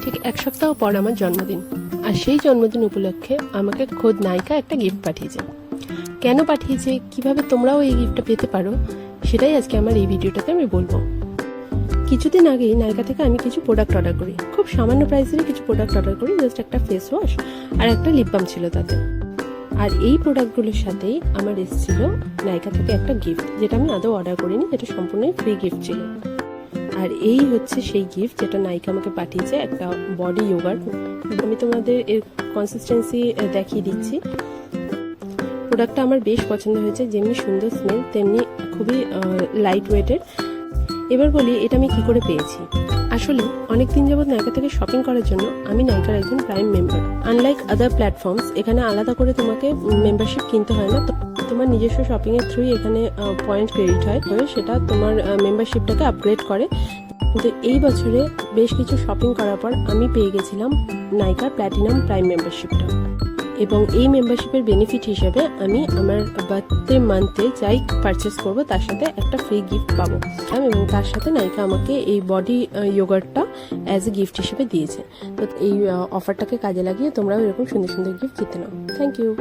ঠিক এক সপ্তাহ পর আমার জন্মদিন, আর সেই জন্মদিন উপলক্ষে আমাকে খোদ নায়িকা একটা গিফট পাঠিয়েছে। কেন পাঠিয়েছে, কিভাবে তোমরাও এই গিফটটা পেতে পারো, সেটাই আজকে আমার এই ভিডিওটাতে আমি বলবো। কিছুদিন আগেই নায়িকা থেকে আমি কিছু প্রোডাক্ট অর্ডার করি, খুব সামান্য প্রাইসেরই কিছু প্রোডাক্ট অর্ডার করি। জাস্ট একটা ফেস ওয়াশ আর একটা লিপ বাম ছিল তাতে। আর এই প্রোডাক্টগুলোর সাথেই আমার এসেছিল নায়িকা থেকে একটা গিফট, যেটা আমি আদৌ অর্ডার করিনি, যেটা সম্পূর্ণই ফ্রি গিফট ছিল। আর এই হচ্ছে সেই গিফট যেটা নায়িকা আমাকে পাঠিয়েছে, একটা বডি ইয়োগার্ট। আমি তোমাদের এর কনসিস্টেন্সি দেখিয়ে দিচ্ছি। প্রোডাক্টটা আমার বেশ পছন্দ হয়েছে, যেমনি সুন্দর স্মেল তেমনি খুবই লাইট ওয়েটের। এবার বলি এটা আমি কি করে পেয়েছি। আসলে অনেকদিন যাবৎ নায়িকা থেকে শপিং করার জন্য আমি নায়িকার একজন prime member. Unlike other platforms, এখানে আলাদা করে তোমাকে মেম্বারশিপ কিনতে হয় না। তোমার নিজস্ব শপিং এর থ্রুই এখানে পয়েন্ট ক্রেডিট হয়, সেটা তোমার মেম্বারশিপটাকে আপগ্রেড করে। কিন্তু এই বছরে বেশ কিছু শপিং করার পর আমি পেয়ে গেছিলাম নায়িকার প্ল্যাটিনাম প্রাইম মেম্বারশিপটা, এবং এই মেম্বারশিপের বেনিফিট হিসেবে আমি আমার বার্থডে মান্থে যাই পারচেস করবো তার সাথে একটা ফ্রি গিফট পাবো, এবং তার সাথে নায়িকা আমাকে এই বডি ইয়োগার্টটা অ্যাজ এ গিফট হিসেবে দিয়েছে। তো এই অফারটাকে কাজে লাগিয়ে তোমরাও এরকম সুন্দর সুন্দর গিফট জিতে নাও। Thank you.